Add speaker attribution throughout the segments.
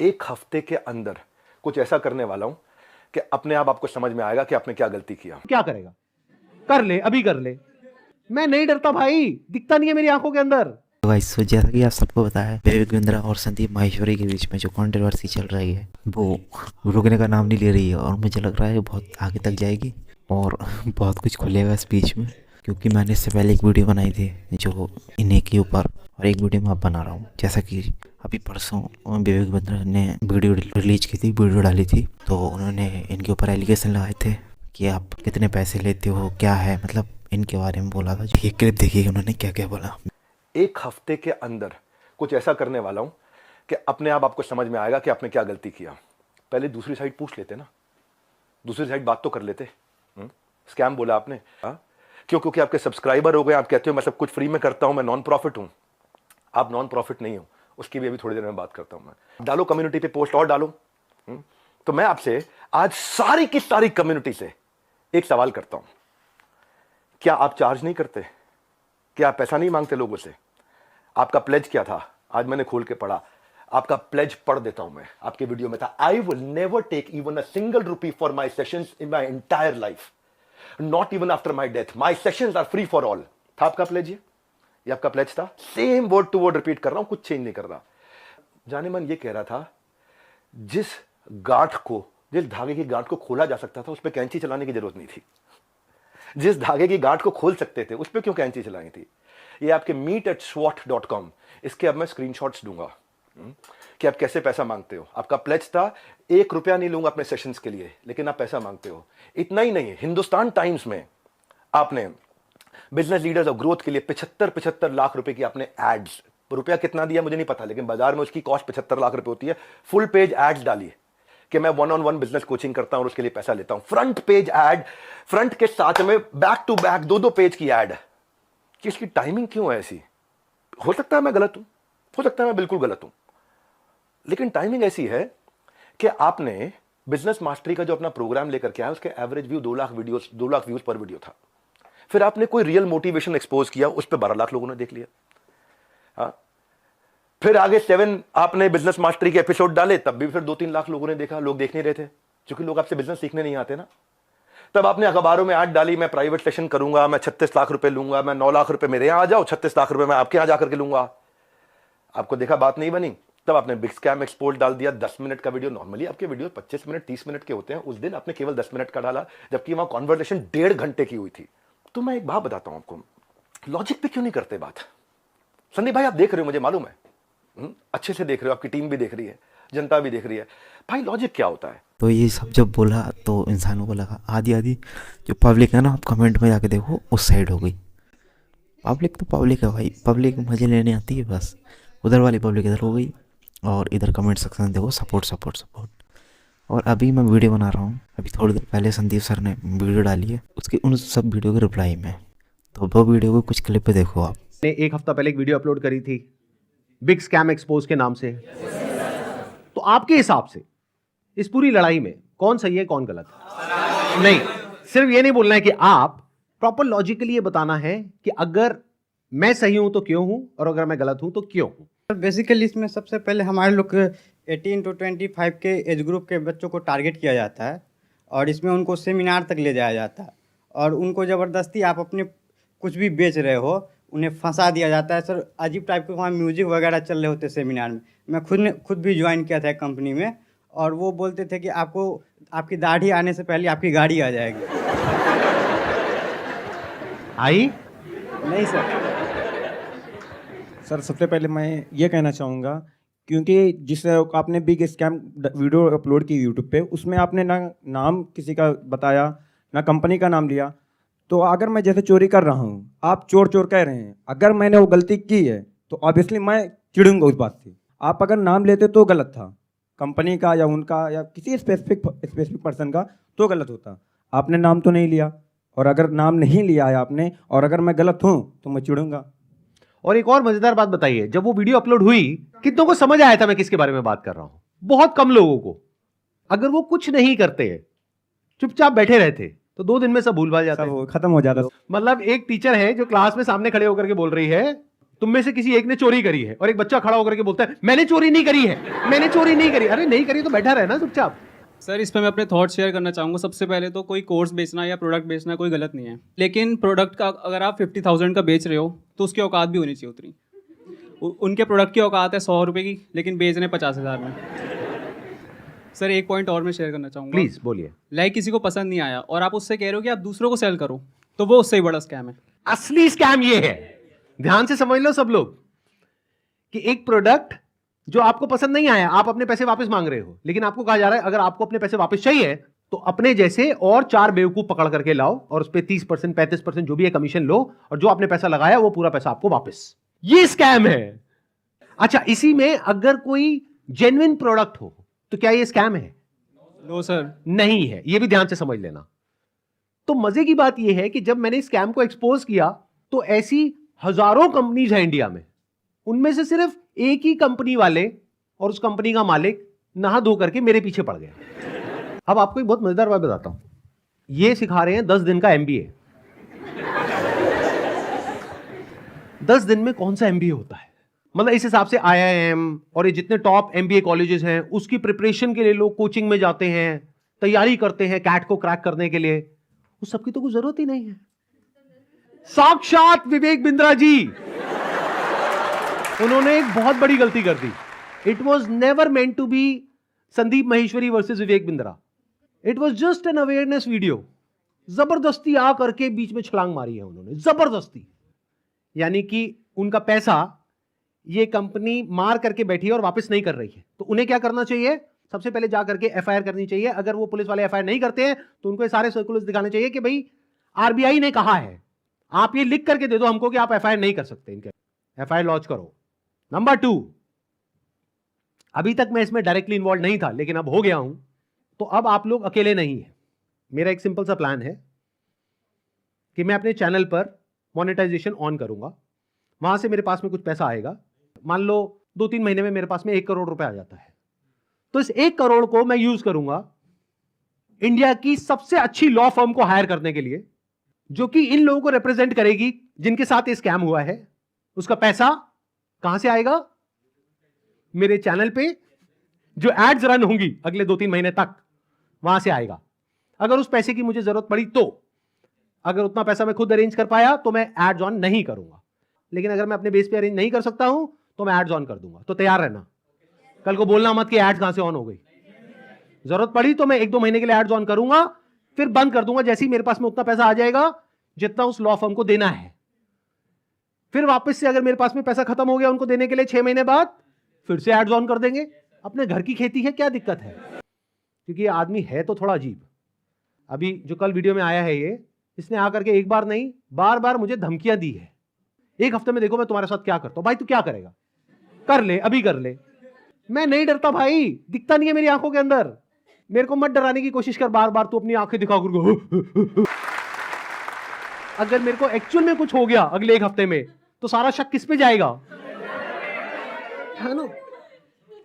Speaker 1: एक हफ्ते के अंदर कुछ ऐसा करने वाला हूं कि अपने आप आपको समझ में आएगा कि आपने क्या गलती किया।
Speaker 2: क्या करेगा? कर ले, अभी कर ले। मैं नहीं डरता भाई, दिखता नहीं है मेरी आंखों के अंदर।
Speaker 3: तो गाइस, तो जैसा कि आप सबको पता है, विवेक बिंद्रा और संदीप माहेश्वरी के बीच में जो कंट्रोवर्सी चल रही है वो रुकने का नाम नहीं ले रही है, और मुझे लग रहा है बहुत आगे तक जाएगी और बहुत कुछ खुलेगा इस बीच में। क्योंकि मैंने इससे पहले एक वीडियो बनाई थी जो इन्हीं के ऊपर, और एक वीडियो मैं अब बना रहा हूँ। जैसा कि अभी परसों विवेक बिंद्रा ने वीडियो रिलीज की थी, वीडियो डाली थी, तो उन्होंने इनके ऊपर एलिगेशन लगाए थे कि आप कितने पैसे लेते हो, क्या है, मतलब इनके बारे में बोला था। ये क्लिप देखिए उन्होंने क्या क्या बोला।
Speaker 1: एक हफ्ते के अंदर कुछ ऐसा करने वाला हूं कि अपने आप आपको समझ में आएगा कि आपने क्या गलती किया। पहले दूसरी साइड पूछ लेते ना, दूसरी साइड बात तो कर लेते। स्कैम बोला आपने, हाँ? क्यों? क्योंकि आपके सब्सक्राइबर हो गए, आप कहते हो मैं सब कुछ फ्री में करता हूं, मैं नॉन प्रॉफिट हूं। आप नॉन प्रॉफिट नहीं हो, उसकी भी अभी थोड़ी देर में बात करता हूं मैं। डालो कम्युनिटी पे पोस्ट और डालो। तो मैं आपसे आज सारी की सारी कम्युनिटी से एक सवाल करता हूं, क्या आप चार्ज नहीं करते? क्या आप पैसा नहीं मांगते लोगों से? आपका प्लेज क्या था? आज मैंने खोल के पढ़ा, आपका प्लेज पढ़ देता हूं मैं। आपके वीडियो में था, I will never take even a single rupee for my sessions in my entire life, not even after my death, my sessions are free for all. था आपका प्लेज? ये आपका प्लेज था। Same word to word repeat कर रहा हूं, कुछ change नहीं कर रहा। जाने मन ये कह रहा था, जिस गांठ को, जिस धागे की गांठ को खोला जा सकता था उस पर कैंची चलाने की जरूरत नहीं थी। जिस धागे की गांठ को खोल सकते थे उस पर क्यों कैंची चलाई थी? ये आपके meet@swat.com, इसके अब मैं स्क्रीनशॉट्स दूंगा कि आप कैसे पैसा मांगते हो। आपका प्लेज था, 1 रुपया नहीं लूंगा अपने सेशंस के लिए, लेकिन आप पैसा मांगते हो। इतना ही नहीं, हिंदुस्तान टाइम्स में आपने बिजनेस लीडर्स ऑफ ग्रोथ के लिए 75 लाख रुपए की आपने एड्स, रुपया कितना दिया मुझे नहीं पता, लेकिन बाजार में उसकी कॉस्ट 75 लाख रुपए होती है। फुल पेज एड्स डाली कि मैं 1-on-1 बिजनेस कोचिंग करता हूं और उसके लिए पैसा लेता हूं। फ्रंट पेज एड, फ्रंट के साथ में बैक टू बैक 2-2 पेज की एड। कि इसकी टाइमिंग क्यों है ऐसी? हो सकता है मैं गलत हूं, हो सकता है मैं बिल्कुल गलत हूं, लेकिन टाइमिंग ऐसी है कि आपने बिजनेस मास्टरी का जो अपना प्रोग्राम लेकर के आया, उसके average view 2 lakh videos, 2 lakh views पर वीडियो था। फिर आपने कोई रियल मोटिवेशन एक्सपोज किया, उस पर 12 लाख लोगों ने देख लिया। हाँ, फिर आगे 7 आपने बिजनेस मास्टरी के एपिसोड डाले, तब भी फिर 2-3 लाख लोगों ने देखा। लोग देख नहीं रहे थे क्योंकि लोग आपसे बिजनेस सीखने नहीं आते ना। तब आपने अखबारों में ऐड डाली, मैं प्राइवेट सेशन करूंगा, मैं 36 लाख रुपए लूंगा, मैं 9 लाख रुपए मेरे यहां आ जाओ, 36 लाख रुपए मैं आपके यहां जाकर के लूंगा। आपको देखा बात नहीं बनी, तब आपने बिग स्कैम एक्सपोज डाल दिया। 10 मिनट का वीडियो, नॉर्मली आपके वीडियो 25 मिनट 30 मिनट के होते हैं, उस दिन आपने केवल 10 मिनट का डाला, जबकि वहां कॉन्वर्सेशन 1.5 घंटे की हुई थी। तो मैं एक बात बताता हूं आपको, लॉजिक पे क्यों नहीं करते बात? संदीप भाई आप देख रहे हो, मुझे मालूम है, अच्छे से देख रहे हो, आपकी टीम भी देख रही है, जनता भी देख रही है। भाई लॉजिक क्या होता है?
Speaker 3: तो ये सब जब बोला तो इंसानों को लगा आधी आधी जो पब्लिक है ना, आप कमेंट में जाके देखो, उस साइड हो गई। पब्लिक तो पब्लिक है भाई, पब्लिक मज़े लेने आती है बस। उधर वाली पब्लिक इधर हो गई, और इधर कमेंट सेक्शन देखो सपोर्ट सपोर्ट सपोर्ट। और अभी मैं वीडियो बना रहा हूँ, अभी थोड़ी देर पहले संदीप सर ने वीडियो डाली है, उसके उन सब वीडियो के रिप्लाई में, तो वो वीडियो को कुछ क्लिप पे देखो आप।
Speaker 2: ने 1 हफ्ता पहले एक वीडियो अपलोड करी थी बिग स्कैम एक्सपोज के नाम से। तो आपके हिसाब से इस पूरी लड़ाई में कौन सही है कौन गलत है? नहीं, सिर्फ ये नहीं बोलना है कि आप प्रॉपर लॉजिकली ये बताना है कि अगर मैं सही हूं तो क्यों हूं, और अगर मैं गलत हूं तो क्यों हूं।
Speaker 4: बेसिकली इसमें सबसे पहले हमारे लोग 18 to 25 के एज ग्रुप के बच्चों को टारगेट किया जाता है, और इसमें उनको सेमिनार तक ले जाया जाता है, और उनको ज़बरदस्ती आप अपने कुछ भी बेच रहे हो उन्हें फंसा दिया जाता है। सर अजीब टाइप के वहाँ म्यूजिक वगैरह चल रहे होते सेमिनार में। मैं खुद भी ज्वाइन किया था एक कंपनी में, और वो बोलते थे कि आपको आपकी दाढ़ी आने से पहले आपकी गाड़ी आ जाएगी।
Speaker 2: आई
Speaker 4: नहीं सर।
Speaker 5: सर सबसे पहले मैं ये कहना चाहूँगा, क्योंकि जिस आपने बिग स्कैम वीडियो अपलोड की यूट्यूब पे, उसमें आपने ना नाम किसी का बताया ना कंपनी का नाम लिया। तो अगर मैं जैसे चोरी कर रहा हूँ, आप चोर चोर कह रहे हैं, अगर मैंने वो गलती की है तो ऑब्वियसली मैं चिढ़ूंगा उस बात से। आप अगर नाम लेते तो गलत था, कंपनी का या उनका या किसी स्पेसिफिक पर्सन का, तो गलत होता। आपने नाम तो नहीं लिया, और अगर नाम नहीं लिया है आपने, और अगर मैं गलत हूँ तो मैं चिढ़ूंगा।
Speaker 2: और एक और मजेदार बात बताइए, जब वो वीडियो अपलोड हुई कितनों को समझ आया था मैं किसके बारे में बात कर रहा हूं? बहुत कम लोगों को। अगर वो कुछ नहीं करते, चुपचाप बैठे रहते, तो 2 दिन में सब भूल भाल जाता है,
Speaker 5: सब खत्म हो जाता।
Speaker 2: मतलब एक टीचर है जो क्लास में सामने खड़े होकर के बोल रही है तुम में से किसी एक ने चोरी करी है और एक बच्चा खड़ा होकर के बोलता है मैंने चोरी नहीं करी है, मैंने चोरी नहीं करी। अरे नहीं करी तो बैठा रहे ना चुपचाप।
Speaker 6: सर इस पर मैं अपने थॉट शेयर करना चाहूँगा। सबसे पहले तो कोई कोर्स बेचना या प्रोडक्ट बेचना कोई गलत नहीं है, लेकिन प्रोडक्ट का अगर आप 50,000 का बेच रहे हो तो उसकी औकात भी होनी चाहिए उतनी। उनके प्रोडक्ट की औकात है 100 रुपये की, लेकिन बेच रहे 50,000 में। सर एक पॉइंट और मैं शेयर करना चाहूँगा।
Speaker 2: प्लीज बोलिए।
Speaker 6: लाइक किसी को पसंद नहीं आया और आप उससे कह रहे हो कि आप दूसरों को सेल करो, तो वो उससे ही बड़ा स्कैम है।
Speaker 2: असली स्कैम ये है, ध्यान से समझ लो सब लोग, कि एक प्रोडक्ट जो आपको पसंद नहीं आया, आप अपने पैसे वापस मांग रहे हो, लेकिन आपको कहा जा रहा है अगर आपको अपने पैसे वापस चाहिए तो अपने जैसे और 4 बेवकूफ पकड़ करके लाओ और उस पर 30% 35% जो भी है कमीशन लो, और जो आपने पैसा लगाया वो पूरा पैसा आपको वापस। ये स्कैम है। अच्छा, इसी में अगर कोई जेन्युइन प्रोडक्ट हो तो क्या ये स्कैम है?
Speaker 6: नो सर,
Speaker 2: नहीं है। ये भी ध्यान से समझ लेना। तो मजे की बात यह है कि जब मैंने स्कैम को एक्सपोज किया तो ऐसी हजारों कंपनीज हैं इंडिया में, उनमें से सिर्फ एक ही कंपनी वाले और उस कंपनी का मालिक नहा धो करके मेरे पीछे पड़ गए। अब आपको एक बहुत मजेदार बात बताता हूं। ये सिखा रहे हैं 10 दिन का एमबीए। 10 दिन में कौन सा एमबीए होता है? मतलब इस हिसाब से आईआईएम और ये जितने टॉप एमबीए कॉलेजेस हैं उसकी प्रिपरेशन के लिए लोग कोचिंग में जाते हैं, तैयारी करते हैं कैट को क्रैक करने के लिए। उस सबकी तो कोई जरूरत ही नहीं है। साक्षात विवेक बिंद्रा जी, उन्होंने एक बहुत बड़ी गलती कर दी। It was never meant to be Sandeep Maheshwari versus Vivek Bindra. It was just an awareness video. जबरदस्ती आ करके बीच में छलांग मारी है उन्होंने, जबरदस्ती। यानी कि उनका पैसा ये कंपनी मार करके बैठी है और वापस नहीं कर रही है, तो उन्हें क्या करना चाहिए? सबसे पहले जा करके एफआईआर करनी चाहिए। अगर वो पुलिस वाले एफआईआर नहीं करते हैं तो उनको ये सारे सर्कुलर्स दिखाने चाहिए कि भाई आरबीआई ने कहा है, आप ये लिख करके दे दो हमको कि आप एफआईआर नहीं कर सकते, इनके एफआईआर लॉन्च करो। नंबर 2, अभी तक मैं इसमें डायरेक्टली इन्वॉल्व नहीं था, लेकिन अब हो गया हूं, तो अब आप लोग अकेले नहीं है। मेरा एक सिंपल सा प्लान है कि मैं अपने चैनल पर मोनेटाइजेशन ऑन करूंगा, वहां से मेरे पास में कुछ पैसा आएगा। मान लो 2-3 महीने में मेरे पास में 1 करोड़ रुपए आ जाता है, तो इस 1 करोड़ को मैं यूज करूंगा इंडिया की सबसे अच्छी लॉ फर्म को हायर करने के लिए, जो कि इन लोगों को रिप्रेजेंट करेगी जिनके साथ ये स्कैम हुआ है। उसका पैसा कहां से आएगा? मेरे चैनल पे जो एड्स रन होंगी अगले 2-3 महीने तक, वहां से आएगा। अगर उस पैसे की मुझे जरूरत पड़ी तो, अगर उतना पैसा मैं खुद अरेंज कर पाया तो मैं एड्स ऑन नहीं करूंगा, लेकिन अगर मैं अपने बेस पे अरेंज नहीं कर सकता हूं तो मैं एड्स ऑन कर दूंगा। तो तैयार रहना, कल को बोलना मत कि एड्स कहां से ऑन हो गई। जरूरत पड़ी तो मैं 1-2 महीने के लिए एड्स ऑन करूंगा, फिर बंद कर दूंगा जैसे ही मेरे पास में उतना पैसा आ जाएगा जितना उस लॉ फर्म को देना है। फिर वापस से अगर मेरे पास में पैसा खत्म हो गया उनको देने के लिए 6 महीने बाद, फिर से एड्स ऑन कर देंगे। अपने घर की खेती है, क्या दिक्कत है? क्योंकि ये आदमी है तो थोड़ा अजीब। अभी जो कल वीडियो में आया है ये, इसने आकर के एक बार नहीं बार बार मुझे धमकियां दी है। 1 हफ्ते में देखो मैं तुम्हारे साथ क्या करता हूं। भाई तू क्या करेगा? कर ले, अभी कर ले। मैं नहीं डरता भाई, दिखता नहीं है मेरी आंखों के अंदर। मेरे को मत डराने की कोशिश कर बार बार, तू अपनी आंखें दिखा कर। अगर मेरे को एक्चुअल में कुछ हो गया अगले 1 हफ्ते में तो सारा शक किस पे जाएगा? है ना?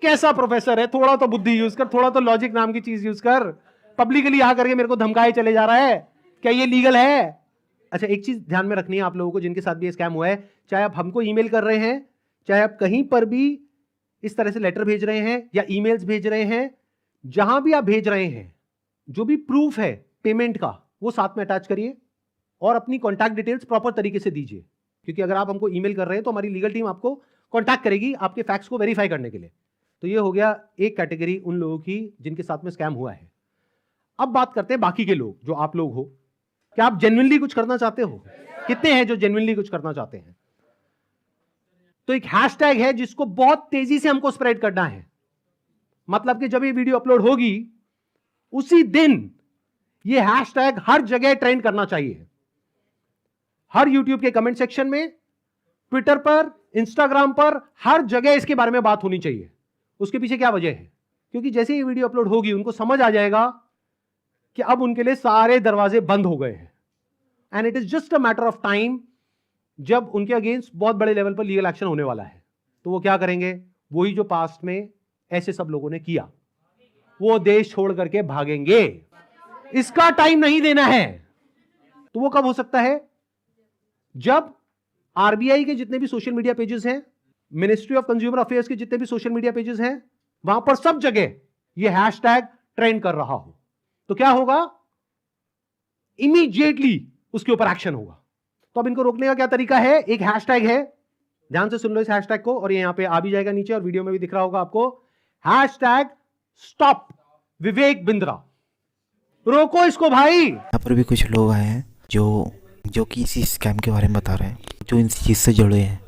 Speaker 2: कैसा प्रोफेसर है? थोड़ा तो बुद्धि यूज कर, थोड़ा तो लॉजिक नाम की चीज यूज कर। पब्लिकली आकर के मेरे को धमकाए चले जा रहा है, क्या ये लीगल है? अच्छा, एक चीज ध्यान में रखनी है आप लोगों को जिनके साथ भी ये स्कैम हुआ है, चाहे आप हमको ईमेल कर रहे हैं, चाहे आप कहीं पर भी इस तरह से लेटर भेज रहे हैं या ईमेल्स भेज रहे हैं, जहां भी आप भेज रहे हैं, जो भी प्रूफ है पेमेंट का वो साथ में अटैच करिए और अपनी कॉन्टैक्ट डिटेल्स प्रॉपर तरीके से दीजिए। क्योंकि अगर आप हमको ईमेल कर रहे हैं तो हमारी लीगल टीम आपको कॉन्टैक्ट करेगी आपके फैक्ट्स को वेरीफाई करने के लिए। तो ये हो गया एक कैटेगरी उन लोगों की जिनके साथ में स्कैम हुआ है। अब बात करते हैं बाकी के लोग, जो आप लोग हो। क्या आप जेन्युइनली कुछ करना चाहते हो? कितने हैं जो जेन्युइनली कुछ करना चाहते हैं? तो एक हैशटैग है जिसको बहुत तेजी से हमको स्प्रेड करना है। मतलब कि जब ये वीडियो अपलोड होगी उसी दिन ये हैशटैग हर जगह ट्रेंड करना चाहिए। हर यूट्यूब के कमेंट सेक्शन में, ट्विटर पर, इंस्टाग्राम पर, हर जगह इसके बारे में बात होनी चाहिए। उसके पीछे क्या वजह है? क्योंकि जैसे ये वीडियो अपलोड होगी उनको समझ आ जाएगा कि अब उनके लिए सारे दरवाजे बंद हो गए हैं, and it is just a matter of time जब उनके अगेंस्ट बहुत बड़े लेवल पर लीगल एक्शन होने वाला है। तो वो क्या करेंगे? वही जो पास्ट में ऐसे सब लोगों ने किया, वो देश छोड़ करके भागेंगे। इसका टाइम नहीं देना है। तो वो कब हो सकता है? जब आरबीआई के जितने भी सोशल मीडिया पेजेस हैं, मिनिस्ट्री ऑफ कंज्यूमर अफेयर्स के जितने भी सोशल मीडिया पेजेस हैं, वहां पर सब जगह ये हैशटैग ट्रेंड कर रहा हो, तो क्या होगा? इमीडिएटली उसके ऊपर एक्शन होगा। तो अब इनको रोकने का क्या तरीका है? एक हैशटैग है, ध्यान से सुन लो इस हैशटैग को, और ये यहां पे आ भी जाएगा नीचे और वीडियो में भी दिख रहा होगा आपको। Hashtag stop Vivek Bindra. रोको इसको भाई।
Speaker 3: यहाँ पर भी कुछ लोग आए हैं जो कि इसी स्कैम के बारे में बता रहे हैं, जो इन चीज़ से जुड़े हैं,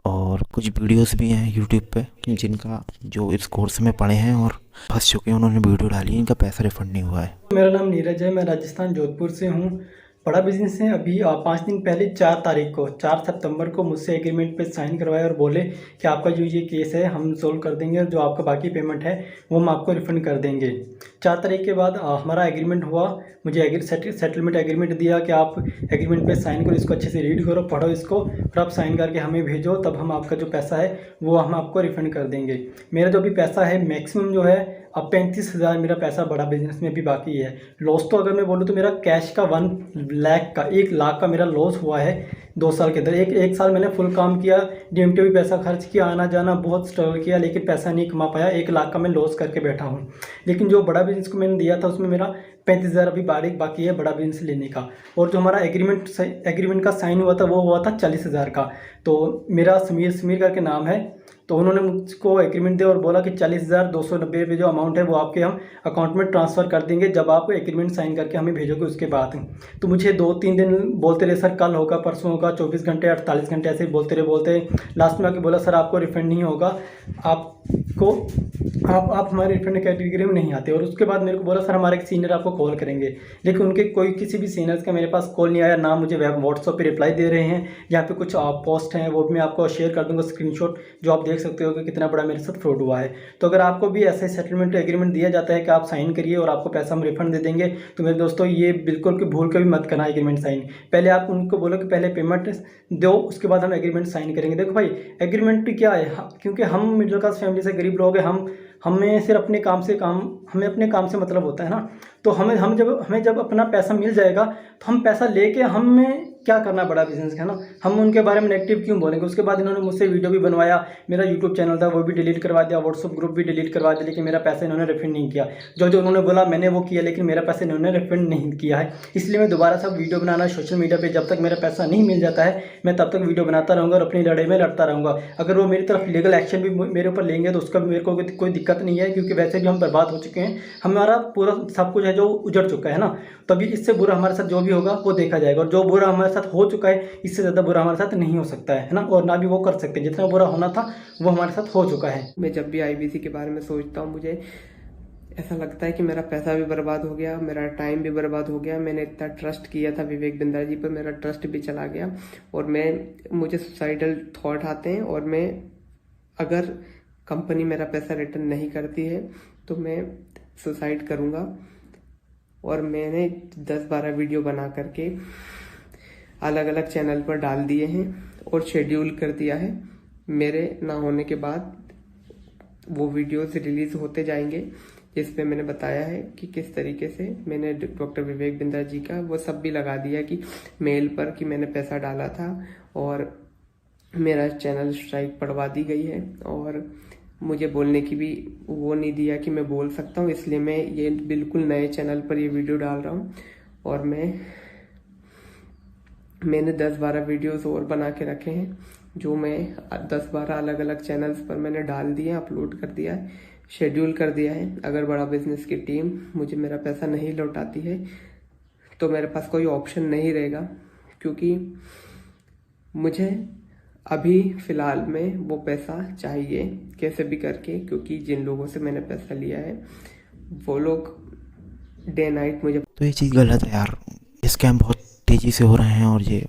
Speaker 3: और कुछ वीडियोस भी हैं यूट्यूब पे जिनका जो इस कोर्स में पढ़े हैं और फंस चुके हैं, उन्होंने वीडियो डाली है, इनका पैसा रिफंड नहीं हुआ है।
Speaker 7: मेरा नाम नीरज है, मैं राजस्थान जोधपुर से हूँ। बड़ा बिजनेस है। अभी 5 दिन पहले 4 तारीख को 4 सितंबर को मुझसे एग्रीमेंट पे साइन करवाया और बोले कि आपका जो ये केस है हम सोल्व कर देंगे और जो आपका बाकी पेमेंट है वो हम आपको रिफ़ंड कर देंगे। 4 तारीख के बाद हमारा एग्रीमेंट हुआ, मुझे सेटलमेंट एग्रीमेंट दिया कि आप एग्रीमेंट पे साइन करो, इसको अच्छे से रीड करो, पढ़ो इसको, फिर आप साइन करके हमें भेजो, तब हम आपका जो पैसा है वो हम आपको रिफ़ंड कर देंगे। मेरा जो भी पैसा है मैक्सिमम जो है अब 35,000 मेरा पैसा बड़ा बिजनेस में भी बाकी है। लॉस तो अगर मैं बोलूँ तो मेरा कैश का 1 लाख का मेरा लॉस हुआ है 2 साल के अंदर। एक साल मैंने फुल काम किया, डीएमटी भी पैसा खर्च किया, आना जाना बहुत स्ट्रगल किया, लेकिन पैसा नहीं कमा पाया। 1 लाख का मैं लॉस करके बैठा हूँ। लेकिन जो बड़ा बिजनेस को मैंने दिया था उसमें मेरा 35,000 अभी बाकी है बड़ा बिजनेस लेने का। और जो हमारा एग्रीमेंट का साइन हुआ था वो हुआ था 40,000 का। तो मेरा समीर करके नाम है, तो उन्होंने मुझको एग्रीमेंट दिया और बोला कि 40,290 रुपये जो अमाउंट है वो आपके हम अकाउंट में ट्रांसफ़र कर देंगे जब आप एग्रीमेंट साइन करके हमें भेजोगे उसके बाद। तो मुझे 2-3 दिन बोलते रहे, सर कल होगा, परसों होगा, 24 घंटे 48 घंटे ऐसे ही बोलते लास्ट में आके बोला सर आपको रिफंड नहीं होगा, आप हमारे रिफंड कैटेगरी में नहीं आते। और उसके बाद मेरे को बोला सर हमारे एक सीनियर आपको कॉल करेंगे, लेकिन उनके किसी भी सीनियर्स का मेरे पास कॉल नहीं आया, ना मुझे व्हाट्सएप पे रिप्लाई दे रहे हैं। यहाँ पे कुछ पोस्ट हैं वो भी मैं आपको शेयर कर दूंगा स्क्रीनशॉट, जो आप देख सकते हो कि कितना बड़ा मेरे साथ फ्रॉड हुआ है। तो अगर आपको भी ऐसे सेटलमेंट एग्रीमेंट दिया जाता है कि आप साइन करिए और आपको पैसा हम रिफंड दे देंगे, तो मेरे दोस्तों ये बिल्कुल भी भूल के भी मत करना एग्रीमेंट साइन। पहले आप उनको बोलो कि पहले पेमेंट दो, उसके बाद हम एग्रीमेंट साइन करेंगे। देखो भाई एग्रीमेंट क्या है, क्योंकि हम मिडिल क्लास फैमिली से गरीब लोग हैं, हमें सिर्फ अपने काम से मतलब होता है ना। तो हमें जब अपना पैसा मिल जाएगा तो हम पैसा लेके हमें क्या करना बड़ा बिजनेस है ना, हम उनके बारे में नेगेटिव क्यों बोलेंगे। उसके बाद इन्होंने मुझसे वीडियो भी बनवाया, मेरा यूट्यूब चैनल था वो भी डिलीट करवा दिया, व्हाट्सअप ग्रुप भी डिलीट करवा दिया, लेकिन मेरा पैसा इन्होंने रिफंड नहीं किया। जो उन्होंने बोला मैंने वो किया, लेकिन मेरा पैसा इन्होंने रिफंड नहीं किया है। इसलिए मैं दोबारा सब वीडियो बनाना सोशल मीडिया पर जब तक मेरा पैसा नहीं मिल जाता है मैं तब तक वीडियो बनाता रहूँगा और अपनी लड़ाई में लड़ता रहूँगा। अगर वो मेरी तरफ लीगल एक्शन भी मेरे ऊपर लेंगे तो उसका मेरे को कोई दिक्कत नहीं है, क्योंकि वैसे भी हम बर्बाद हो चुके हैं, हमारा पूरा सब कुछ है जो उजड़ चुका है ना। तभी इससे बुरा हमारे साथ जो भी होगा वो देखा जाएगा, और जो बुरा हमारे साथ हो चुका है इससे ज़्यादा बुरा हमारे साथ नहीं हो सकता है ना, और ना भी वो कर सकते। जितना बुरा होना था वो हमारे साथ हो चुका है।
Speaker 8: मैं जब भी आईबीसी के बारे में सोचता हूँ मुझे ऐसा लगता है कि मेरा पैसा भी बर्बाद हो गया, मेरा टाइम भी बर्बाद हो गया। मैंने इतना ट्रस्ट किया था विवेक बिंद्रा जी पर, मेरा ट्रस्ट भी चला गया और मुझे सुसाइडल थॉट आते हैं। और मैं अगर कंपनी मेरा पैसा रिटर्न नहीं करती है तो मैं सुसाइड करूँगा। और मैंने 10-12 वीडियो बना करके अलग अलग चैनल पर डाल दिए हैं और शेड्यूल कर दिया है। मेरे ना होने के बाद वो वीडियोस रिलीज होते जाएंगे जिसमें मैंने बताया है कि किस तरीके से मैंने डॉक्टर विवेक बिंद्रा जी का वो सब भी लगा दिया कि मेल पर कि मैंने पैसा डाला था, और मेरा चैनल स्ट्राइक पड़वा दी गई है। और मुझे बोलने की भी वो नहीं दिया कि मैं बोल सकता हूँ, इसलिए मैं ये बिल्कुल नए चैनल पर ये वीडियो डाल रहा हूँ। और मैंने 10-12 वीडियोस और बना के रखे हैं जो मैं 10-12 अलग अलग चैनल्स पर मैंने डाल दिए, अपलोड कर दिया है, शेड्यूल कर दिया है। अगर बड़ा बिजनेस की टीम मुझे मेरा पैसा नहीं लौटाती है तो मेरे पास कोई ऑप्शन नहीं रहेगा, क्योंकि मुझे अभी फ़िलहाल में वो पैसा चाहिए कैसे भी करके, क्योंकि जिन लोगों से मैंने पैसा लिया है वो लोग डे नाइट मुझे।
Speaker 3: तो ये चीज़ गलत है यार, स्कैम बहुत तेज़ी से हो रहे हैं। और ये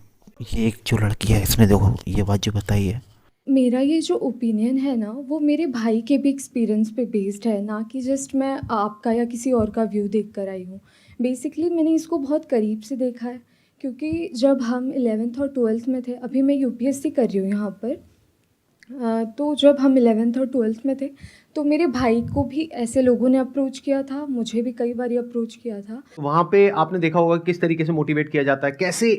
Speaker 3: एक जो लड़की है इसने देखो ये बात जो बताई है,
Speaker 9: मेरा ये जो ओपिनियन है ना वो मेरे भाई के भी एक्सपीरियंस पे बेस्ड है, ना कि जस्ट मैं आपका या किसी और का व्यू देख कर आई हूँ। बेसिकली मैंने इसको बहुत करीब से देखा है, क्योंकि जब हम 11th और 12th में थे, अभी मैं यूपीएससी कर रही हूँ यहाँ पर, तो जब हम 11th और 12th में थे तो मेरे भाई को भी ऐसे लोगों ने अप्रोच किया था, मुझे भी कई बार अप्रोच किया था।
Speaker 2: वहाँ पे आपने देखा होगा किस तरीके से मोटिवेट किया जाता है, कैसे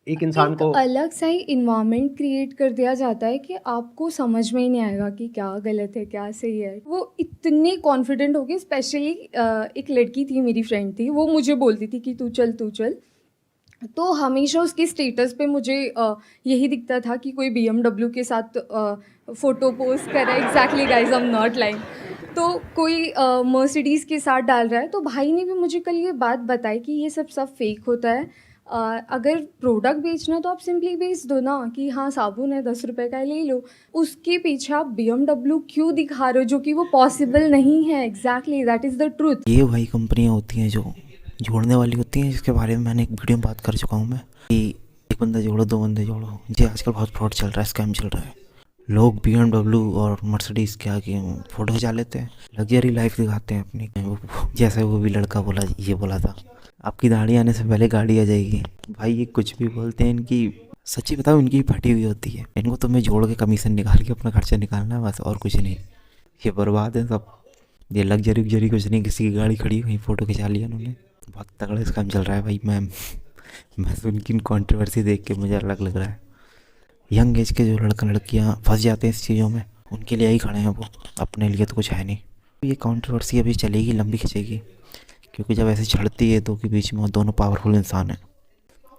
Speaker 2: एक इंसान को
Speaker 9: अलग सा ही इन्वायरमेंट क्रिएट कर दिया जाता है कि आपको समझ में ही नहीं आएगा कि क्या गलत है क्या सही है। वो इतने कॉन्फिडेंट हो गए, स्पेशली एक लड़की थी, मेरी फ्रेंड थी, वो मुझे बोलती थी कि तू चल। तो हमेशा उसके स्टेटस पे मुझे यही दिखता था कि कोई BMW के साथ फ़ोटो पोस्ट कर रहा है। Exactly guys, I am not lying. तो कोई मर्सिडीज़ के साथ डाल रहा है। तो भाई ने भी मुझे कल ये बात बताई कि ये सब फेक होता है। अगर प्रोडक्ट बेचना तो आप सिंपली बेच दो ना कि हाँ साबुन है 10 रुपए का, ले लो। उसके पीछे आप BMW क्यों दिखा रहे हो, जो कि वो पॉसिबल नहीं है। Exactly, that is the truth.
Speaker 3: ये वही कंपनियां होती हैं जो जोड़ने वाली होती हैं, जिसके बारे में मैंने एक वीडियो में बात कर चुका हूँ मैं, कि एक बंदा जोड़ो 2 बंदे जोड़ो। जी आजकल बहुत फ्रॉड चल रहा है, स्कैम चल रहा है। लोग BMW और मर्सिडीज़ के आगे फ़ोटो खिंचा लेते हैं, लग्जरी लाइफ दिखाते हैं अपनी। जैसे वो भी लड़का बोला, ये बोला था आपकी दाढ़ी आने से पहले गाड़ी आ जाएगी। भाई ये कुछ भी बोलते हैं, इनकी सच्ची बताओ इनकी फटी हुई होती है। इनको तो मैं जोड़ के कमीशन निकाल के अपना खर्चा निकालना है बस, और कुछ नहीं। ये बर्बाद है सब। ये लग्जरी कुछ नहीं, किसी की गाड़ी खड़ी कहीं फ़ोटो खिंचा लिया उन्होंने। बहुत तगड़ा स्कैम चल रहा है भाई। मैं तो उनकी कंट्रोवर्सी देख के मुझे अलग लग रहा है। यंग एज के जो लड़कियां फंस जाते हैं इस चीज़ों में, उनके लिए ही खड़े हैं वो, अपने लिए तो कुछ है नहीं। ये कंट्रोवर्सी अभी चलेगी, लंबी खिंचेगी, क्योंकि जब ऐसे छड़ती है तो के बीच में वो दोनों पावरफुल इंसान हैं।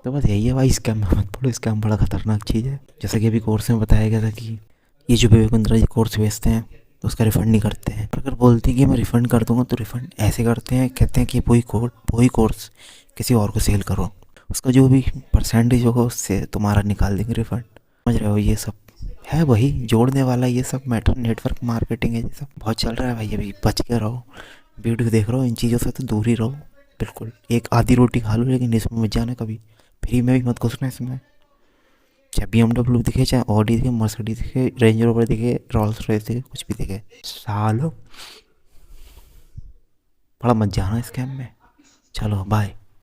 Speaker 3: तो बस यही है भाई, स्कैम में मत पड़ो। स्कैम बड़ा ख़तरनाक चीज़ है। जैसा कि अभी कोर्स में बताया गया था कि ये जो विवेक बिंद्रा जी कोर्स बेचते हैं तो उसका रिफ़ंड नहीं करते हैं। अगर बोलते हैं कि मैं रिफ़ंड कर दूंगा तो रिफ़ंड ऐसे करते हैं, कहते हैं कि वही कोर्स किसी और को सेल करो, उसका जो भी परसेंटेज होगा उससे तुम्हारा निकाल देंगे रिफ़ंड। समझ रहे हो, ये सब है वही जोड़ने वाला। ये सब मैटर नेटवर्क मार्केटिंग है, ये सब बहुत चल रहा है भाई। अभी बच के रहो, वीडियो देख रहो, इन चीज़ों से तो दूर ही रहो बिल्कुल। एक आधी रोटी खा लो, लेकिन इसमें मत जाना कभी, फ्री में भी मत घुसना इसमें। चाहे BMW दिखे, चाहे ऑडी दिखे, मर्सिडीज दिखे, रेंज रोवर दिखे, रोल्स रॉयस दिखे, कुछ भी दिखे, सालो बड़ा मत जाना स्कैम में। चलो बाय।